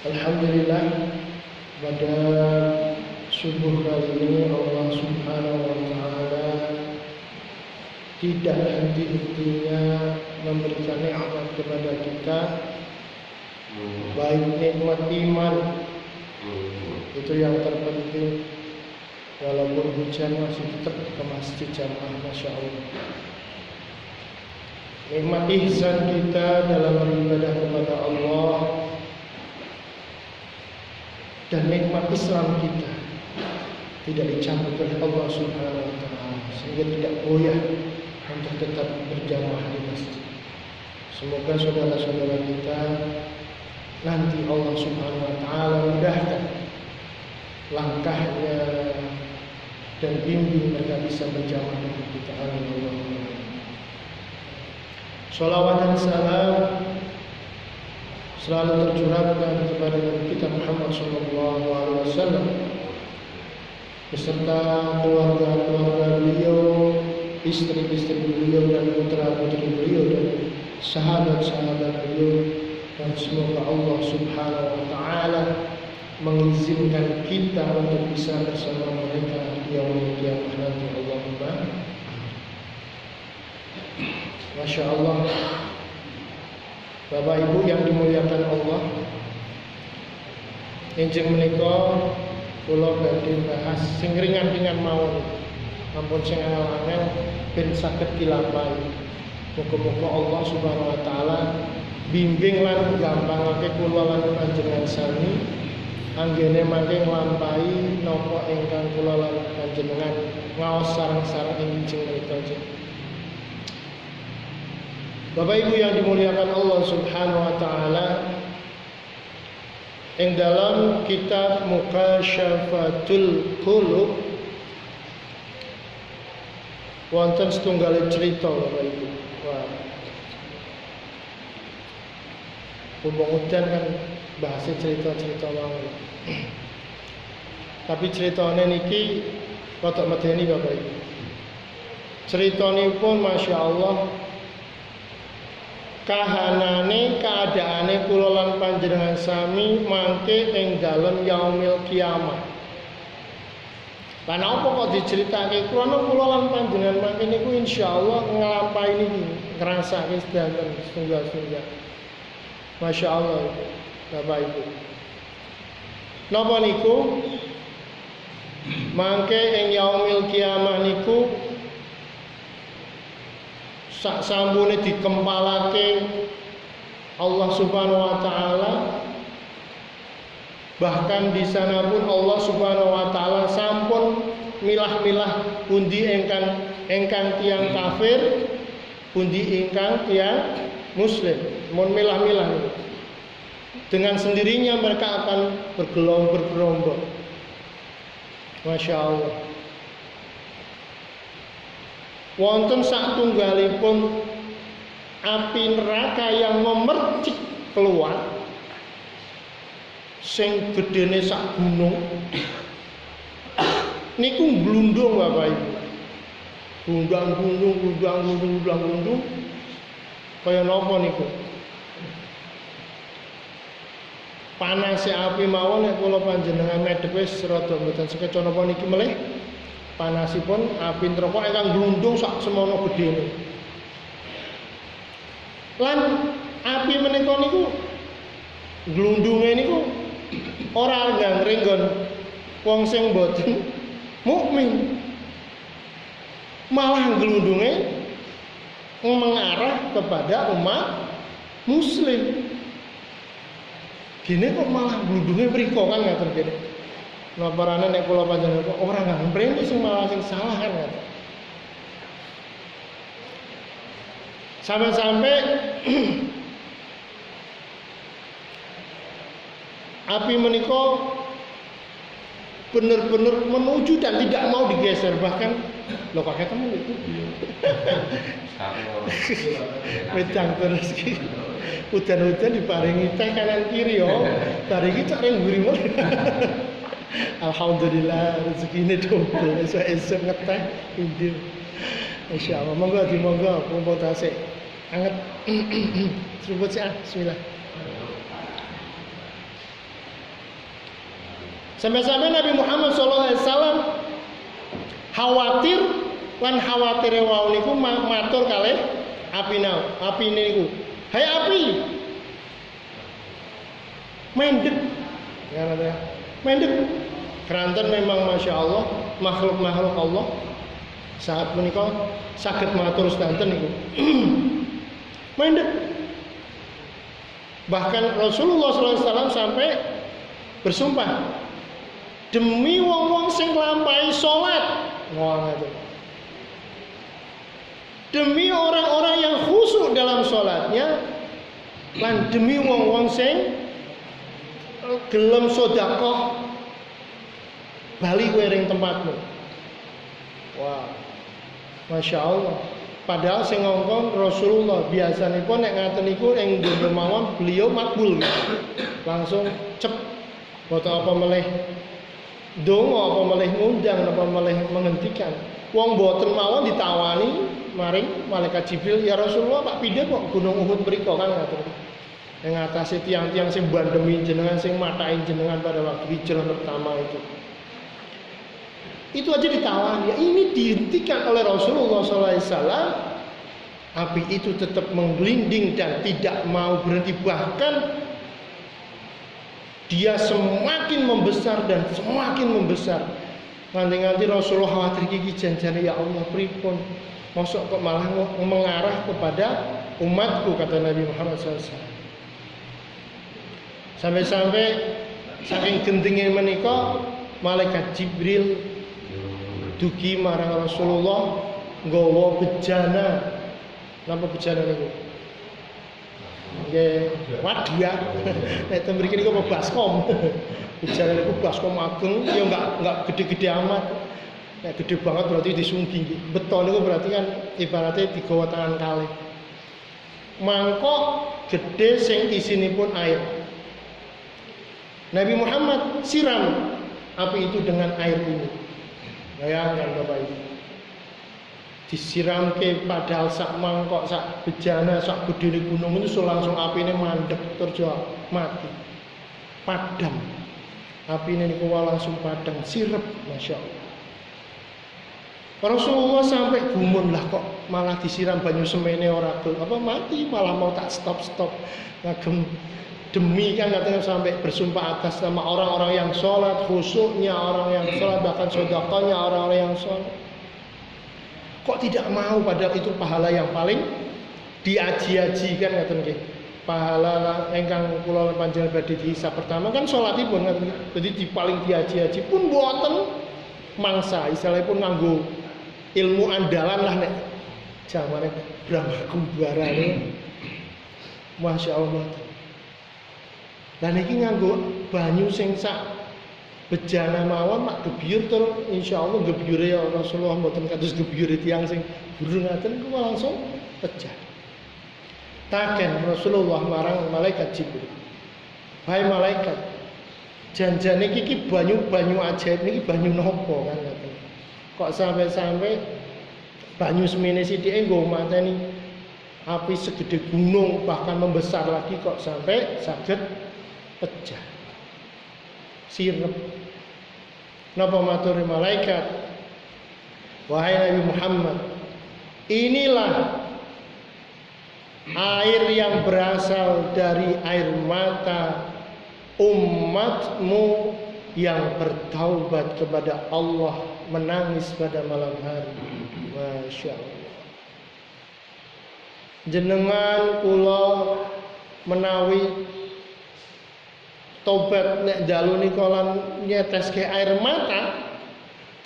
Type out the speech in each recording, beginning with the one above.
Alhamdulillah, pada subuh kali ini Allah Subhanahu wa Ta'ala tidak henti-hentinya memberikan nikmat kepada kita, baik nikmat iman, itu yang terpenting. Walaupun hujan masih tetap ke masjid jamaah, Masya Allah. Nikmat ihsan kita dalam beribadah kepada Allah dan nikmat Islam kita tidak dicabut oleh Allah Subhanahu wa Ta'ala, sehingga tidak goyah untuk tetap berjamaah di masjid. Semoga saudara-saudara kita nanti Allah Subhanahu wa Ta'ala mudahkan langkahnya dan bimbing mereka bisa berjamaah dengan kita. Amin. Salawat dan salam selalu tercurahkan kepada Nabi kita Muhammad SAW beserta keluarga-keluarga beliau, istri-istri beliau dan putra-putri beliau dan sahabat-sahabat beliau, dan semoga Allah Subhanahu wa Ta'ala mengizinkan kita untuk bisa bersama mereka di yaumul qiyamah nanti. Allahumma. Masya Allah, Bapak Ibu yang dimuliakan Allah, enjing menika kula badhe bahas sing ringan-ringan mawon, ampun sing angel-angel ben saged dilampahi. Muga-muga Allah Subhanahu wa Ta'ala bimbing lan gampangake kula lan panjenengan sami anggene mangke nglampahi napa ingkang kula lan panjenengan ngaos sareng-sareng enjing menika. Bapak Ibu yang dimuliakan Allah Subhanahu wa Ta'ala, yang dalam kitab Mukasyafatul Qulub wonten setunggal cerita Bapak Ibu. Wah. Bumbung udan kan bahasa cerita-cerita mawon. Tapi ceritane niki kotok medeni Bapak Ibu. Critanipun Masya Allah, kahanane keadaane kula lan panjenengan sami mangke ing dalem yaumil kiamah. Lan apa kok diceritake krana kula lan panjenengan mangke niku insyaallah nglampahi niki ngrasake sedanten setunggal-setunggal. Masya Allah Bapak Ibu. Napa niku? Mangke ing yaumil kiamah niku sak sambune dikempalake Allah Subhanahu wa Ta'ala, bahkan di sana pun Allah Subhanahu wa Ta'ala sampun milah-milah pundi ingkang tiyang kafir, pundi ingkang tiyang muslim, mun milah-milah. Dengan sendirinya mereka akan bergerombol. Masya Allah. Wonten satunggalipun api neraka yang memercik keluar, sing gedene sak gunung niku glundung Bapak Ibu. Gundang-gundung kaya napa niku? Panase api mawon nek kula panjenengan medhep wis rada mboten sekeca napa niki melih. Panasipun api neraka ingkang glundung sak semono gedene. Lan api menika niku glundunge niku ora nggangring wong sing mboten mukmin. Malah glundunge mengarah kepada umat muslim. Gini kok malah glundunge mriko kan ngaten kene. Naparane nek kula panjenengan kok ora ngamprene sing malah sing salah kan ngaten. Sampai api menika benar-benar menuju dan tidak mau digeser, bahkan lho kok ketemu itu. Wedang terus ki. Udan-udan diparingi teh kanan kiri yo. Bar iki cak ring mburi mulih. Alhamdulillah rezekine double esuk-esuk ngeteh indir. Insyaallah monggo dimonggo kumpul tasik anget. Seruput sih bismillah. Sampai-sampai Nabi Muhammad SAW khawatir lan khawatire wau niku matur kalih api niku. Hai api. Mendek. Ya napa? Mendek. Keranten memang Masya Allah makhluk-makhluk Allah saat menika saged matur sedanten niku. Mendek. Bahkan Rasulullah SAW sampai bersumpah demi wong-wong sing nglampahi salat. Demi orang-orang yang khusyuk dalam salatnya lan demi wong-wong sing gelem sedekah bali kowe ring tempatmu. Wah. Masya Allah. Padahal sing ngongkon Rasulullah biasanipun nek ngaten niku ing donya mawon beliau makbul. Langsung cep. Boten apa meleh donga apa meleh ngundang apa meleh menghentikan. Wong boten mawon ditawani maring malaikat Jibril, ya Rasulullah Pak pindha kok Gunung Uhud mriku kan ngaten. Ing atase tiang-tiang sing bandemi jenengan sing matai jenengan pada waktu hijrah pertama itu. Itu aja ditawani. Ya, ini dihentikan oleh Rasulullah SAW. Api itu tetap menggelinding dan tidak mau berhenti. Bahkan dia semakin membesar dan semakin membesar. Nanti Rasulullah khawatir iki janjane ya Allah pripun. Mosok kok malah mengarah kepada umatku, kata Nabi Muhammad SAW. Sampai-sampai saking gentingnya menika malaikat Jibril dugi marang Rasulullah nggawa bejana. Napa bejana niku? Nggih, wadyah. Nek ten mriki niku apa baskom. Bejana niku baskom ageng, ya enggak gede-gede amat. Nek gede banget berarti disunggi. Beton niku berarti kan ibaratnya digawa tangan kalih. Mangkok gede sing isinipun air. Nabi Muhammad siram api itu dengan air ini. Bayangkan Bapak Ibu, disiramke padahal sak mangkok, sak bejana, sak gedene gunung itu langsung apine mandek terus mati. Padam. Apine niku langsung padam, sirep, Masya Allah. Rasulullah sampai gumun lah kok malah disiram banyu semene ora mati, malah mau tak stop ngagem. Demi kan katanya sampai bersumpah atas nama orang-orang yang sholat, khusyuknya orang yang sholat, bahkan sedekahnya orang-orang yang sholat. Kok tidak mau, padahal itu pahala yang paling diaji-ajikan ngaten nggih. Pahala ingkang kula panjenengan badhe dihisab pertama kan salatipun ngaten. Jadi di paling diaji-aji pun boten mangsa, istilahipun nganggo ilmu andalan lah nek jamane Brahma Kumbarane. Masya Allah. Dan iki nganggo banyu sing sak bejana mawon mak gebyur tur insyaallah gebyure ya Rasulullah mboten kados gebyure tiyang sing burung ngaten ku langsung pecah. Taken Rasulullah marang malaikat Jibril. Hai malaikat, janjane iki banyu ajaib niki banyu napa kan ngaten. Kok sampai banyu semene sithike nggo mateni api segede gunung bahkan membesar lagi kok sampai saged pecah, sirep. Napa maturi malaikat? Wahai Nabi Muhammad, inilah air yang berasal dari air mata umatmu yang bertaubat kepada Allah, menangis pada malam hari. Masya Allah. Jenengan kula menawi tobat nek dalu nika lan nyeteske air mata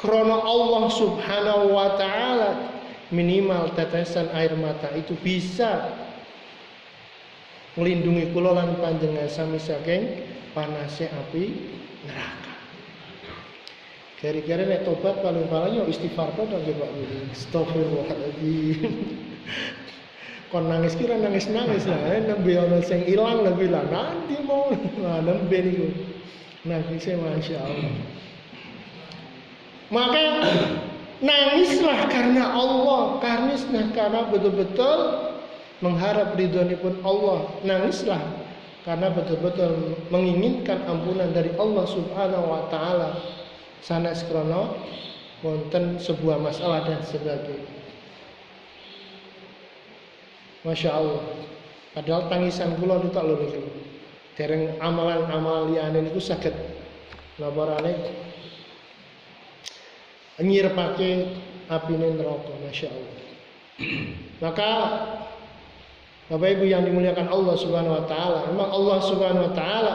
krana Allah Subhanahu wa taala, minimal tetesan air mata itu bisa melindungi kula lan panjenengan sami saking panase api neraka. Kira-kira nek tobat paling-paling yo istighfar to nggih Pak. Astagfirullahaladzim. Kon nangis kira nangis lah, nembe ana sing ilang lebih lah nanti mau nembe niku. Nangisnya Masya Allah. Maka nangislah karena Allah, karena betul-betul mengharap ridhonipun Allah. Nangislah karena betul-betul menginginkan ampunan dari Allah Subhanahu wa taala sanes krana wonten sebuah masalah dan sebagainya. Masya Allah. Padahal tangisan kula niku tak lho niku. Dereng amalan-amalan liyane niku saged laporane nyirepake apine neraka, Masya Allah. Maka Bapak Ibu yang dimuliakan Allah Subhanahu wa taala, memang Allah Subhanahu wa taala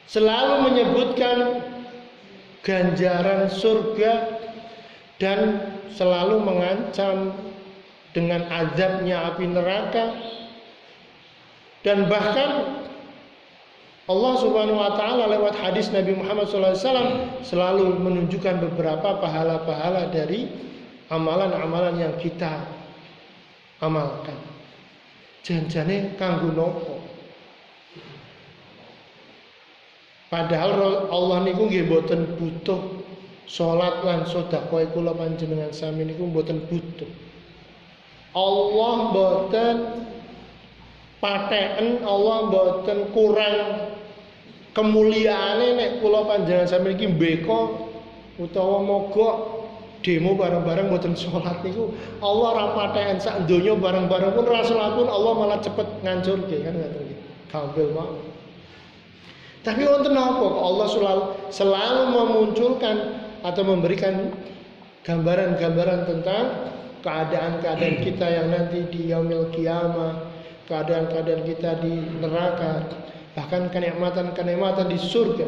selalu menyebutkan ganjaran surga dan selalu mengancam dengan azabnya api neraka, dan bahkan Allah Subhanahu wa taala lewat hadis Nabi Muhammad SAW selalu menunjukkan beberapa pahala-pahala dari amalan-amalan yang kita amalkan. Janjane kanggo nopo? Padahal Allah niku nggih mboten butuh salat lan sedekah kula panjenengan sami niku mboten butuh. Allah mboten patheken, Allah mboten kurang kemuliaane nek kula panjenengan sami iki mbeka utawa mogok demo bareng-bareng mboten salat niku Allah ora patheken sak donya bareng-bareng pun ora salat pun Allah malah cepet ngancurke kan ngoten iki. Gampil mawon. Tapi wonten napa kok Allah selalu memunculkan atau memberikan gambaran-gambaran tentang keadaan-keadaan kita yang nanti di yaumil qiyamah, keadaan-keadaan kita di neraka, bahkan kenikmatan-kenikmatan di surga.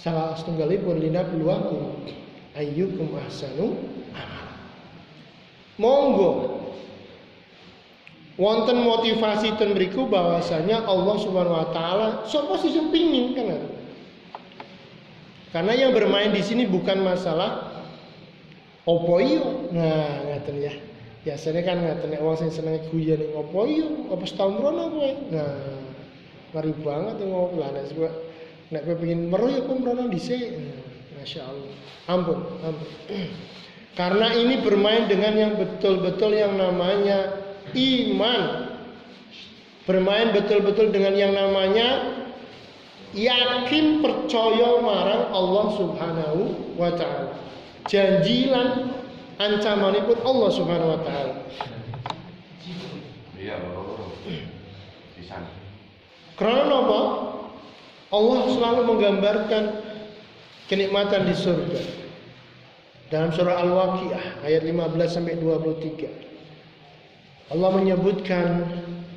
Salah setunggalipun linabluwakum ayyukum ahsanu amal. Monggo wonten motivasi ten mriku bahwasanya Allah Subhanahu wa taala sapa sih sing pengin kan. Karena yang bermain di sini bukan masalah opo iyo. Nah, ngaten ya. Biasanya kan ngaten nek wong sing seneng guyon opo iyo, apa setahun rono kowe. Nah, ngeri banget ngono lah nek kowe pengin meruh ya kowe mrono dhisik. Masya Allah. Ampun. Karena ini bermain dengan yang betul-betul yang namanya iman, bermain betul-betul dengan yang namanya yakin percaya marang Allah Subhanahu wa taala. Janji lan ancamanipun Allah Subhanahu wa taala. Iya, pisan. Karena apa? Allah selalu menggambarkan kenikmatan di surga. Dalam surah Al-Waqiah ayat 15 sampai 23. Allah menyebutkan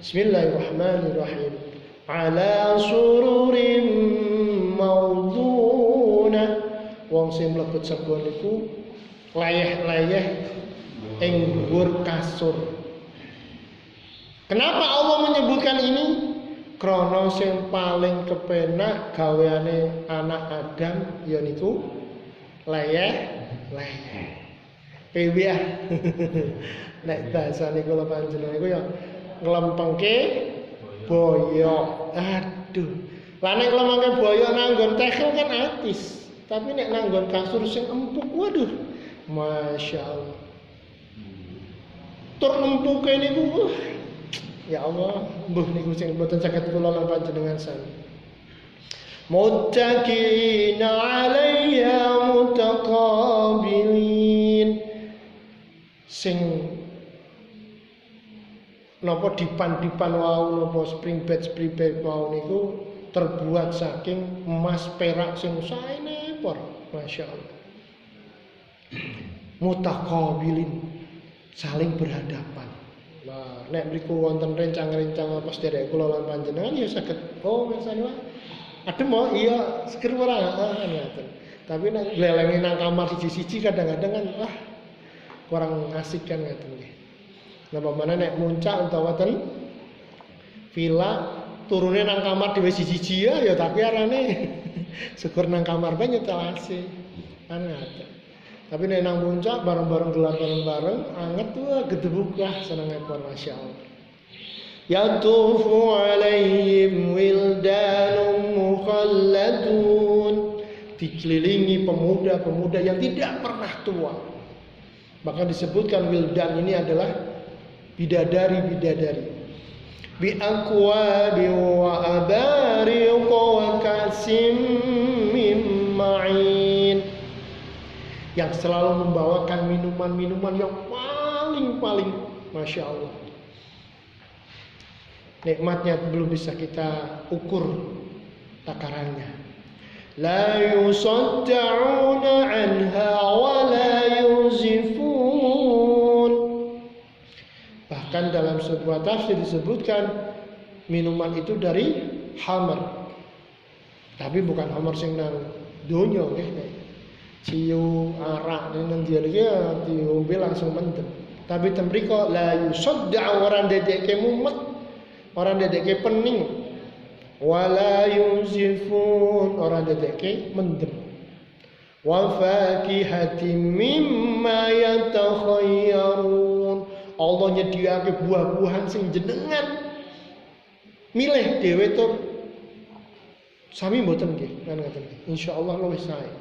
Bismillahirrahmanirrahim ala sururim maudhunah, wong sing mlebet sego niku layeh-layeh ing dhuwur kasur. Kenapa Allah menyebutkan ini? Krana sing paling kepenak gaweane anak Adam ya niku layeh-layeh. Piye nek bahasane kula panjenengan iku ya nglempengke boyo. Aduh. Lah nek nglempengke boyo nanggon tekel kan atis. Tapi nek nanggon kasur sing empuk, waduh. Masya Allah. Tur empuke niku ya Allah, mbuh niku sing mboten saged kula lan panjenengan sami. Muttaqina 'alaiha mutaqabilin. Sing napa dipan-dipan wau napa spring bed wau niku terbuat saking emas perak sing saene por, Masya Allah. Mutaqabilin, saling berhadapan. Lah nek mriku wonten rencang-rencang apa sederek kula lan panjenengan ya saged mirsani wae. Adem mau iya seger ora ngoten. Tapi nek glelengi nang kamar siji-siji kadang-kadang kan kurang asik kan ngoten nggih. Napa mana nek muncak utawa ten villa turune nang kamar dhewe siji-siji ya tapi arane syukur nang kamar bae nyetel AC. Kan ngoten. Tapi nek nang muncak bareng-bareng gelar bareng-bareng anget tuh gedebuk seneng epon Masya Allah. Yatufu alaihim wildanum mukhalladun, dikelilingi pemuda-pemuda yang tidak pernah tua. Bahkan disebutkan wildan ini adalah bidadari-bidadari. bi aqwabi wa abariq wa kasim min ma'in, yang selalu membawakan minuman-minuman yang paling Masya Allah. Nikmatnya belum bisa kita ukur takarannya. La yusaddauna anha wa la yuzifun. Bahkan dalam sebuah tafsir disebutkan minuman itu dari hamar. Tapi bukan hamar sing nang donya nggih. Ciu arak nang dia diombe langsung mendem. Tapi temriko la yusadda, orang dedekke mumet, orang dedekke pening, wala yuzifun, orang dedekke mendem. Wa fakihatin mimma yatakhayyarun, Allah nyediake buah-buahan sing jenengan milih dhewe to sami mboten nggih, kan ngoten. Insyaallah luwih sae.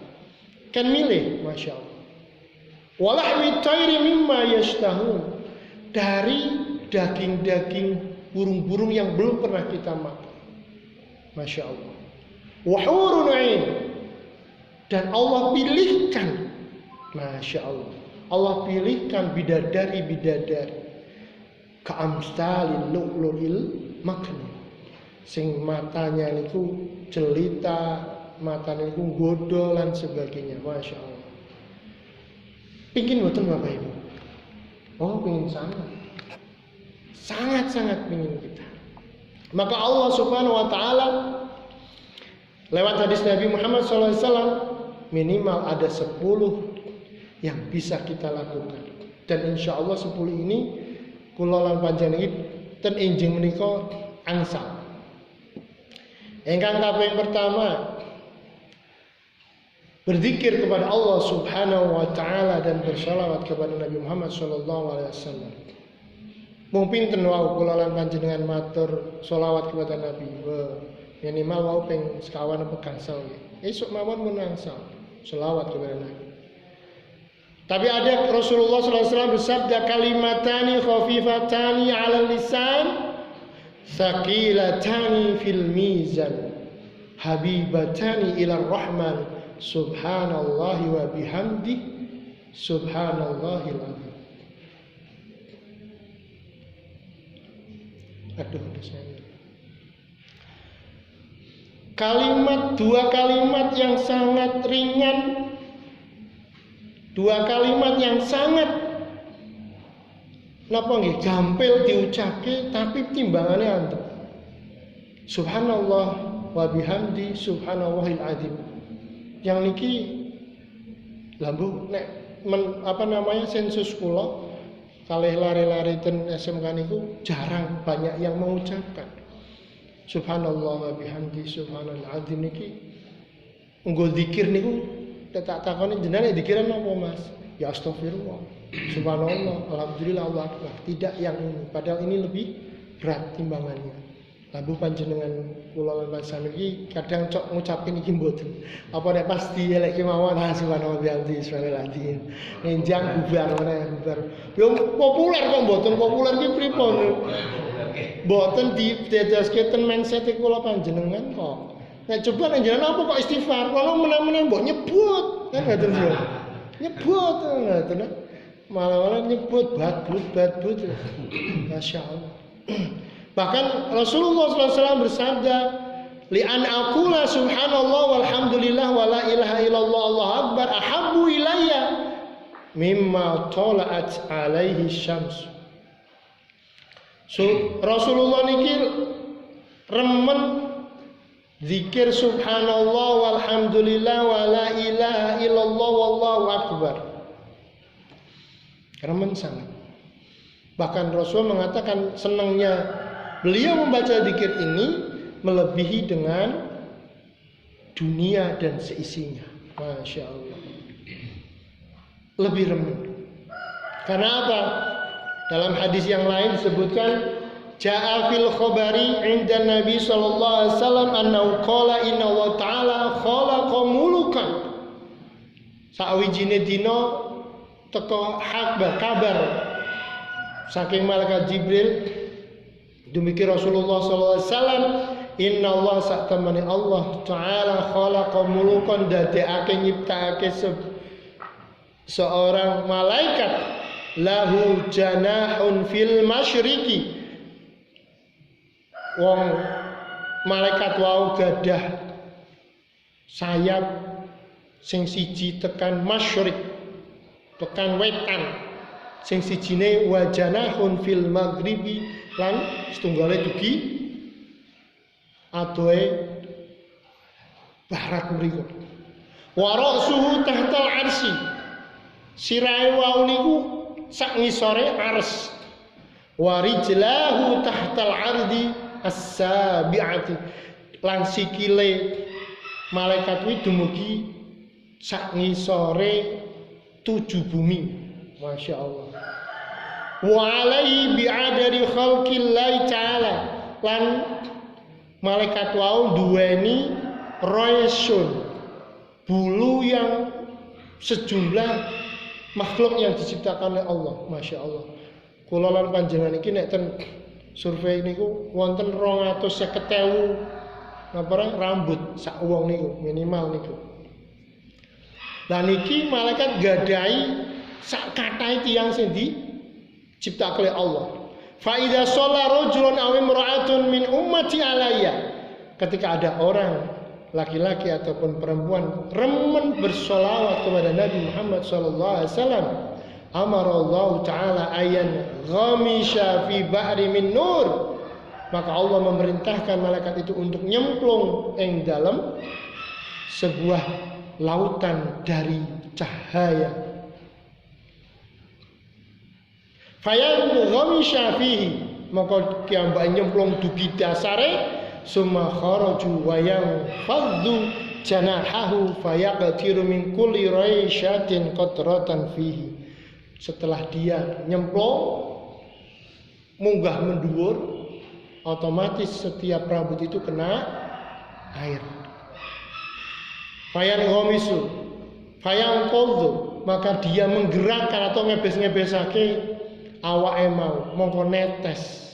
Kan milih, Masya Allah. Walahmi tayri mimma yashtahun, dari daging-daging burung-burung yang belum pernah kita makan. Masya Allah. Wahurun ain, dan Allah pilihkan, Masya Allah, Allah pilihkan bidadari-bidadari ka'amsalil lu'lu'il maknun, sing matanya niku jelita, matanya niku godol dan sebagainya. Masya Allah. Pingin boten Bapak Ibu? Oh, pingin sangat pingin kita. Maka Allah Subhanahu wa taala lewat hadis Nabi Muhammad SAW minimal ada 10 yang bisa kita lakukan. Dan insya Allah 10 ini kula lan panjenengan ten enjing menika angsal. Ingkang kaping pertama, berzikir kepada Allah Subhanahu wa taala dan bersalawat kepada Nabi Muhammad sallallahu alaihi wasallam. Mung pinten wau kula lan panjenengan matur selawat kepada Nabi. Minimal wau ping sekawan apa gangsal nggih. Esuk mawon menangsal selawat kepada Nabi. Tapi ada Rasulullah sallallahu alaihi wasallam bersabda, kalimatani khafifatani 'alal lisan, thaqilatani fil mizan, habibatani ila rahman, subhanallahi wa bihamdi, subhanallahil azim. Aduh, saya. Dua kalimat yang sangat ringan, dua kalimat yang sangat napa nggih gampil diucapke tapi timbangane antep. Subhanallah wa bihamdi, subhanallahil azim. Yang niki lambu nek sensus kula kalih lari-lari ten SMK niku jarang banyak yang mengucapkan subhanallah wa bihamdi subhanal azim niki. Nggo zikir niku tak takoni jenengan zikiran napa Mas? Ya astagfirullah, subhanallah, alhamdulillah, Allah akbar. Tidak yang ini, padahal ini lebih berat timbangannya. Lalu panjenengan kula lan sampeyan iki kadang cok ngucapin iki mboten. Apa nek pasti elek kemawon subhanallah bihamdi subhanal azim. Nenjang bubar meneh bubar. Yo populer kok mboten populer ki pripun? Mboten didedaske ten mindset kula panjenengan kok. Nek coba nek jenengan apa kok istighfar? Kalau meneh-meneh mbok nyebut kan ngoten sih. Nyebut ngoten. Malah nyebut badbut. Masya Allah. Bahkan Rasulullah SAW bersabda, li'an aqula subhanallah walhamdulillah wa la ilaha illallah Allahu akbar ahabbu ilayya mimma tala'at alaihi syams. So, Rasulullah niki remen zikir subhanallah walhamdulillah wa la ilaha illallah wallahu akbar. Remen sangat. Bahkan Rasul mengatakan senangnya beliau membaca zikir ini melebihi dengan dunia dan seisinya. Masya Allah. Lebih remen. Karena apa? Dalam hadis yang lain disebutkan, ja'a fil khabari 'inda Nabi sallallahu alaihi wasallam annahu qala inna wa ta'ala khalaqa mulukan. Sawijine dina teko kabar saking malaikat Jibril Demikian Rasulullah SAW, Inna Allah sa'tamani Allah Ta'ala khalaqa mulukan dadekake nyiptakake seorang malaikat lahu janahun fil masyriqi. Wong malaikat wau gadah sayap sing siji tekan masyriq, tekan wetan, sing sijine wajanahun fil maghribi, lan setunggale dugi adohe barat mriku. Wa ra'suhu tahtal arsy, sirahe wau niku sak ngisore ars. Wa rijlahu tahtal ardi as-sabi'ati, lan sikile malaikat kuwi dumugi sak ngisore 7 bumi. Masya Allah. Wa alaihi bi'adari khalqillahi ta'ala, lan malaikat wau duweni roesun, bulu yang sejumlah makhluk yang diciptakan oleh Allah. Masya Allah. Kula lan panjenengan iki nek ten survei niku wonten 250.000 rambut sak wong niku minimal niku. Lah niki malaikat gadahi sak kathah tiyang sing diciptakake oleh Allah. Fa idza shalla rajulun aw imra'atun min ummati alayya, ketika ada orang laki-laki ataupun perempuan remen bersolawat kepada Nabi Muhammad sallallahu alaihi wasallam, amara Allah taala ayan ghamisha fi bahri min nur, maka Allah memerintahkan malaikat itu untuk nyemplung ing dalam sebuah lautan dari cahaya. Fayan ghamisha fihi, maka kiambak nyemplung dugi dasare, summa kharaju wa yanfadhu janahahu fayaqtiru min kulli raisyatin qatratan fihi. Setelah dia nyemplung munggah menduwur, otomatis setiap rambut itu kena air. Fayan ghamisu fayan qadhu, maka dia menggerakkan atau ngebes-ngebesake awake mau, mongko netes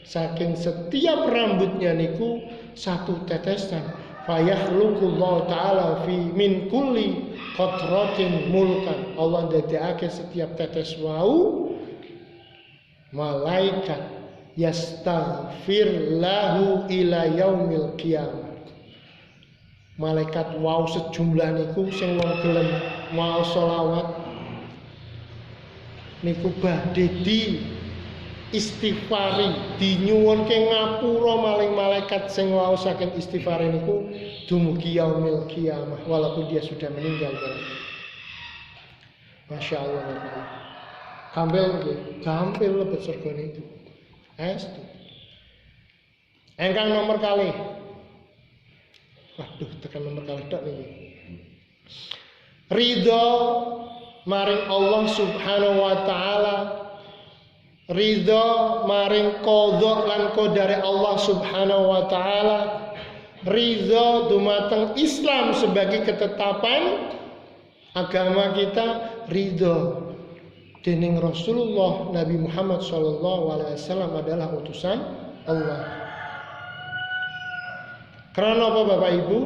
saking setiap rambutnya niku satu tetesan. Fayakhluqullahu ta'ala fi min kulli qatratin mulkan, Allah ndadekake setiap tetes wau malaikat yastaghfir lahu ila yaumil qiyamah. Malaikat wau sejumlah niku sing wong gelem mau selawat niku badhe di istighfari, dinyuwunke ngapura maling malaikat sing wau saking istighfar niku dumugi yaumil qiyamah walaupun dia sudah meninggal. Masya Allah. Gampil lebet surga niku. Estu. Engkang nomor kalih. Waduh, tekan nomor kalih tok niki. Ridho maring Allah Subhanahu wa taala, ridho maring qadha lan qadare Allah Subhanahu wa taala, ridho dumateng Islam sebagai ketetapan agama kita, ridho dening Rasulullah Nabi Muhammad SAW adalah utusan Allah. Karena apa Bapak Ibu?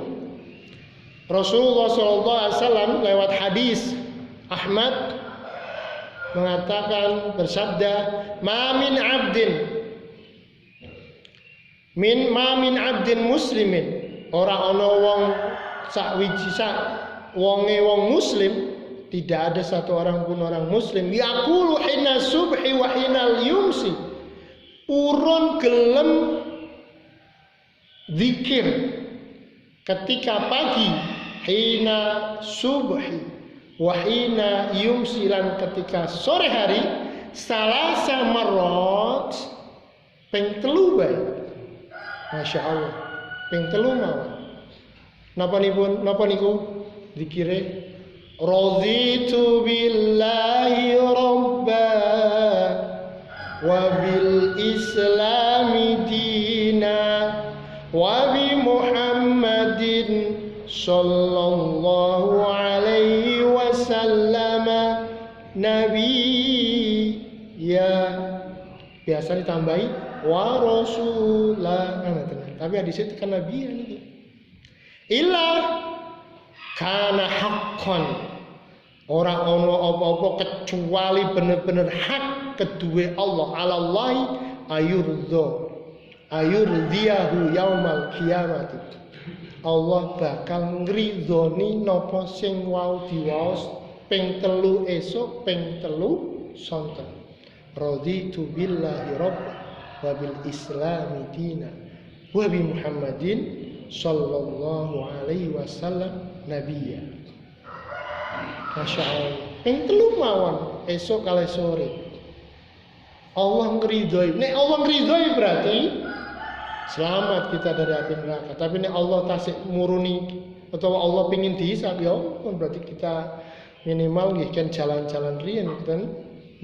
Rasulullah SAW lewat hadis Ahmad mengatakan, bersabda, ma min abdin muslimin, ora ana wong sakwiji sak wonge wong muslim, tidak ada satu orang pun orang muslim yaqulu hina subhi wa hina yumsi, urun gelem zikir ketika pagi, hina subhi wa hina yumsi, lan ketika sore hari, salasa marrat, ping 3 bae. Masya Allah, ping 3 mawon. Napa niku zikire? Raditu billahi rabba wa bil islami dina wa bi Muhammadin sallallahu alaihi wasallam nabi. Ya, biasa ditambahi wa rasulah. Tapi hadis itu kan nabiyan iki. Illa kana haqqan. Ora ono apa-apa kecuali bener-bener hak kedue Allah alallahi ayurdhiyahu yaumal qiyamati. Allah bakal ngridhoni napa sing wau diwaos ping 3 esuk ping 3 sonten. Raditu billahi rabb wa bil islami dina wa bi Muhammadin sallallahu alaihi wasallam nabiyya. Masya Allah. Yang telu mawon esok kali sore. Allah ngeridhoi. Nek Allah ngeridhoi berarti selamat kita dari api neraka. Tapi nek Allah tasik muruni atau Allah pingin dihisab ya kan berarti kita minimal nggih kan jalan-jalan riyen kan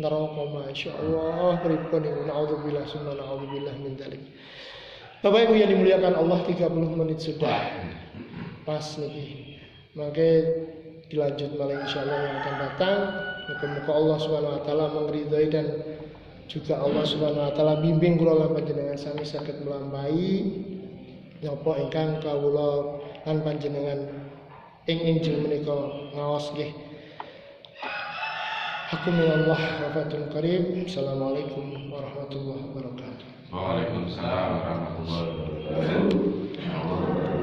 neraka Masya Allah. Pripun niku naudzubillah summa naudzubillah min dzalik. Bapak Ibu yang dimuliakan Allah 30 menit sudah pas niki. Maka dilanjut malah insyaallah yang akan datang. Muga-muga Allah Subhanahu wa taala mengridhoi dan juga Allah Subhanahu wa taala bimbing kula lan panjenengan sami saged melampahi napa ingkang kawula lan panjenengan ing injil menika ngaos nggih. Hakumillah wa fatul karim. Assalamualaikum warahmatullahi wabarakatuh. Waalaikumsalam warahmatullahi wabarakatuh.